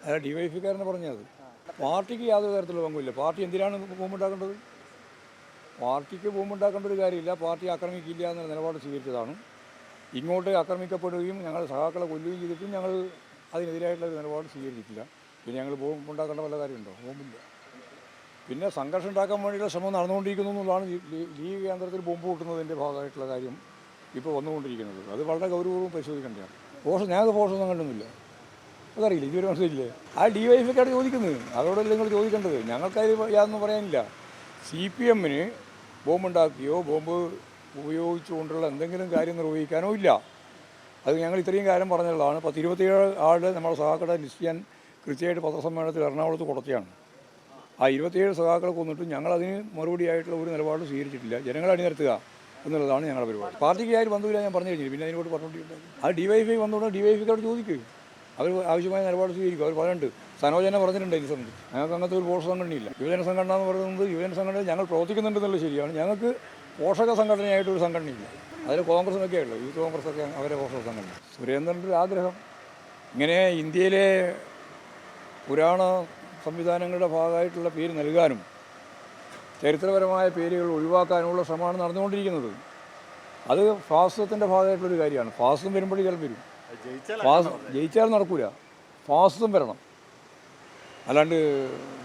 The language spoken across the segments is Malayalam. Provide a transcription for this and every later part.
അല്ല ഡിവൈഎഫ്ഐക്കാരനെ പറഞ്ഞത് പാർട്ടിക്ക് യാതൊരു തരത്തിലുള്ള പങ്കുമില്ല. പാർട്ടി എന്തിനാണ് ബോംബുണ്ടാക്കേണ്ടത്? പാർട്ടിക്ക് ബോംബുണ്ടാക്കേണ്ട ഒരു കാര്യമില്ല. പാർട്ടി ആക്രമിക്കില്ല എന്ന നിലപാട് സ്വീകരിച്ചതാണ്. ഇങ്ങോട്ട് ആക്രമിക്കപ്പെടുകയും ഞങ്ങൾ സഹാക്കളെ കൊല്ലുകയും ചെയ്തിട്ടും ഞങ്ങൾ അതിനെതിരായിട്ടുള്ള ഒരു നിലപാട് സ്വീകരിച്ചിട്ടില്ല. പിന്നെ ഞങ്ങൾ ബോംബുണ്ടാക്കേണ്ട വല്ല കാര്യമുണ്ടോ? ബോംബില്ല. പിന്നെ സംഘർഷം ഉണ്ടാക്കാൻ വേണ്ടിയുള്ള ശ്രമം നടന്നുകൊണ്ടിരിക്കുന്നു എന്നുള്ളതാണ് ലീഗ് കേന്ദ്രത്തിൽ ബോംബ് പൊട്ടുന്നതിൻ്റെ ഭാഗമായിട്ടുള്ള കാര്യം ഇപ്പോൾ വന്നുകൊണ്ടിരിക്കുന്നത്. അത് വളരെ ഗൗരവവും പരിശോധിക്കേണ്ടതാണ്. ഞങ്ങൾക്ക് പോഷൊന്നും കണ്ടുന്നില്ല. അതറിയില്ല, ഇതുവരെ മനസ്സിലില്ലേ? ആ ഡിവൈഎഫ്ഐക്കാണ് ചോദിക്കുന്നത്. അതോടല്ല നിങ്ങൾ ചോദിക്കേണ്ടത്. ഞങ്ങൾക്കത് യാതൊന്നും പറയാനില്ല. CPM-ന് ബോംബുണ്ടാക്കിയോ ബോംബ് ഉപയോഗിച്ചുകൊണ്ടുള്ള എന്തെങ്കിലും കാര്യം നിർവഹിക്കാനോ ഇല്ല. അത് ഞങ്ങൾ ഇത്രയും കാര്യം പറഞ്ഞുള്ളതാണ്. 27 ആളുടെ നമ്മുടെ സഹാക്കളെ ലിസ്റ്റ് ചെയ്യാൻ കൃത്യമായിട്ട് പത്രസമ്മേളനത്തിൽ എറണാകുളത്ത് കൊടുത്തതാണ്. ആ 27 സഹാക്കളെ കൊന്നിട്ടും ഞങ്ങളതിന് മറുപടിയായിട്ടുള്ള ഒരു നിലപാട് സ്വീകരിച്ചിട്ടില്ല. ജനങ്ങളെ അണിനിരത്തുക എന്നുള്ളതാണ് ഞങ്ങളുടെ പരിപാടി. പാർട്ടിക്ക് ആരും ബന്ധമില്ല, ഞാൻ പറഞ്ഞു കഴിഞ്ഞില്ല. പിന്നെ അതിനോട് പറഞ്ഞുകൊണ്ടിരിക്കുന്നത് അത് ഡിവൈഎഫ്ഐ വന്നുകൊണ്ട് ഡിവൈഎഫ്ഐക്കാരോട് ചോദിക്കുക. അവർ ആവശ്യമായ നിലപാട് സ്വീകരിക്കും. അവർ പറയുന്നുണ്ട്. സനോജനെ പറഞ്ഞിട്ടുണ്ട് ഇതിനെ സംബന്ധിച്ച്. ഞങ്ങൾക്ക് അങ്ങനത്തെ ഒരു പോഷക സംഘടനയില്ല. യുവജന സംഘടന എന്ന് പറയുന്നത് യുവജന സംഘടന ഞങ്ങൾ പ്രവർത്തിക്കുന്നുണ്ടെന്നുള്ളത് ശരിയാണ്. ഞങ്ങൾക്ക് പോഷക സംഘടനയായിട്ടൊരു സംഘടനയില്ല. അതിൽ കോൺഗ്രസിനൊക്കെ ഉള്ളൂ. യൂത്ത് കോൺഗ്രസ്സൊക്കെ അവരെ പോഷക സംഘടന. സുരേന്ദ്രൻ്റെ ഒരു ആഗ്രഹം ഇങ്ങനെ ഇന്ത്യയിലെ പുരാണ സംവിധാനങ്ങളുടെ ഭാഗമായിട്ടുള്ള പേര് നൽകാനും ചരിത്രപരമായ പേരുകൾ ഒഴിവാക്കാനുമുള്ള ശ്രമമാണ് നടന്നുകൊണ്ടിരിക്കുന്നത്. അത് ഫാസിസത്തിൻ്റെ ഭാഗമായിട്ടുള്ളൊരു കാര്യമാണ്. ഫാസിസം വരുമ്പോഴേ ചിലപ്പോൾ വരും. ജയിച്ചാൽ നടക്കൂല. ഫാസിസം വരണം. അല്ലാണ്ട്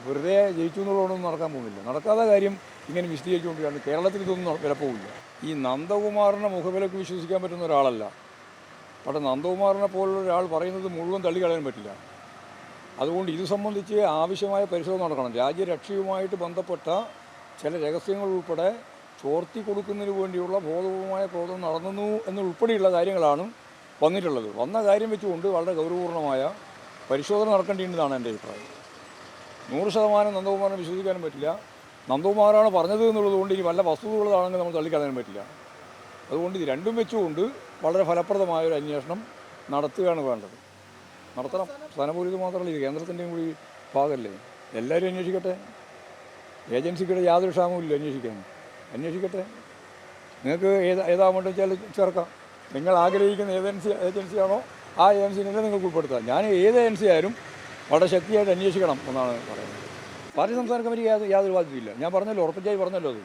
വെറുതെ ജയിച്ചു എന്നുള്ളതൊന്നും നടക്കാൻ പോകുന്നില്ല. നടക്കാത്ത കാര്യം ഇങ്ങനെ വിശദീകരിച്ചുകൊണ്ടിരിക്കുകയാണ്. കേരളത്തിൽ ഇതൊന്നും വിലപ്പോവില്ല. ഈ നന്ദകുമാറിനെ മുഖവിലക്ക് വിശ്വസിക്കാൻ പറ്റുന്ന ഒരാളല്ല. പക്ഷേ നന്ദകുമാറിനെ പോലുള്ള ഒരാൾ പറയുന്നത് മുഴുവൻ തള്ളിക്കളയാൻ പറ്റില്ല. അതുകൊണ്ട് ഇത് സംബന്ധിച്ച് ആവശ്യമായ പരിശോധന നടക്കണം. രാജ്യരക്ഷയുമായിട്ട് ബന്ധപ്പെട്ട ചില രഹസ്യങ്ങൾ ഉൾപ്പെടെ ചോർത്തി കൊടുക്കുന്നതിന് വേണ്ടിയുള്ള ബോധപൂർവമായ പ്രവർത്തനം നടന്നു എന്നുൾപ്പെടെയുള്ള കാര്യങ്ങളാണ് വന്നിട്ടുള്ളത്. വന്ന കാര്യം വെച്ചുകൊണ്ട് വളരെ ഗൗരവപൂർണ്ണമായ പരിശോധന നടക്കേണ്ടതാണ് എൻ്റെ അഭിപ്രായം. 100% നന്ദകുമാറിനെ വിശ്വസിക്കാനും പറ്റില്ല. നന്ദകുമാറാണ് പറഞ്ഞത് എന്നുള്ളതുകൊണ്ട് ഇനി വല്ല വസ്തുതകളാണെങ്കിൽ നമ്മൾ തള്ളിക്കളയാൻ പറ്റില്ല. അതുകൊണ്ട് ഇത് രണ്ടും വെച്ചുകൊണ്ട് വളരെ ഫലപ്രദമായൊരു അന്വേഷണം നടത്തുകയാണ് വേണ്ടത്. നടത്തണം. സ്ഥാനപൂരിത് മാത്രമല്ല, ഇത് കേന്ദ്രത്തിൻ്റെയും കൂടി ഭാഗമല്ലേ. എല്ലാവരും അന്വേഷിക്കട്ടെ. ഏജൻസിയുടെ യാതൊരു ക്ഷാമവുമില്ല അന്വേഷിക്കട്ടെ. നിങ്ങൾക്ക് ഏതാവേണ്ട വെച്ചാൽ ചേർക്കാം. നിങ്ങൾ ആഗ്രഹിക്കുന്ന ഏജൻസിയാണോ ആ ഏജൻസിനെ നിങ്ങൾക്ക് ഉൾപ്പെടുത്താം. ഞാൻ ഏത് ഏജൻസി ആയാലും വളരെ ശക്തിയായിട്ട് അന്വേഷിക്കണം എന്നാണ് പറയുന്നത്. പാർട്ടി സംസ്ഥാന കമ്മിറ്റിക്ക് യാതൊരു ബാധ്യതയില്ല. ഞാൻ പറഞ്ഞല്ലോ, ഉറപ്പിച്ചായി പറഞ്ഞല്ലോ. അത്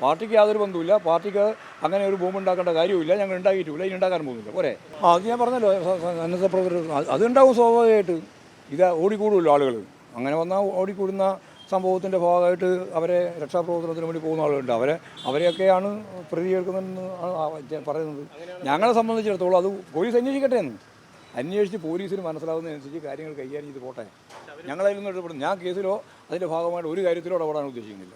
പാർട്ടിക്ക് യാതൊരു ബന്ധവുമില്ല. പാർട്ടിക്ക് അങ്ങനെ ഒരു ബോംബ് ഉണ്ടാക്കേണ്ട കാര്യമില്ല. ഞങ്ങൾ ഉണ്ടാക്കിയിട്ടില്ല, ഇനി ഉണ്ടാക്കാൻ പോകുന്നില്ല. പോരെ. അത് ഞാൻ പറഞ്ഞല്ലോ, സന്നദ്ധ പ്രവർത്തകർ അതുണ്ടാവും സ്വാഭാവികമായിട്ട്. ഇത് ഓടിക്കൂടുമല്ലോ ആളുകൾ. അങ്ങനെ വന്നാൽ ഓടിക്കൂടുന്ന സംഭവത്തിൻ്റെ ഭാഗമായിട്ട് അവരെ രക്ഷാപ്രവർത്തനത്തിന് വേണ്ടി പോകുന്ന ആളുകളുണ്ട്. അവരെയൊക്കെയാണ് പ്രതി കേൾക്കുന്നതെന്ന് പറയുന്നത്. ഞങ്ങളെ സംബന്ധിച്ചിടത്തോളം അത് പോലീസ് അന്വേഷിക്കട്ടെ എന്ന്. അന്വേഷിച്ച് പോലീസിന് മനസ്സിലാവുന്നതനുസരിച്ച് കാര്യങ്ങൾ കൈകാര്യം ചെയ്ത് പോട്ടെ. ഞങ്ങളതിലൊന്നും ഇടപെടുന്നു. ഞാൻ കേസിലോ അതിൻ്റെ ഭാഗമായിട്ട് ഒരു കാര്യത്തിലോ ഇടപെടാൻ ഉദ്ദേശിക്കുന്നില്ല.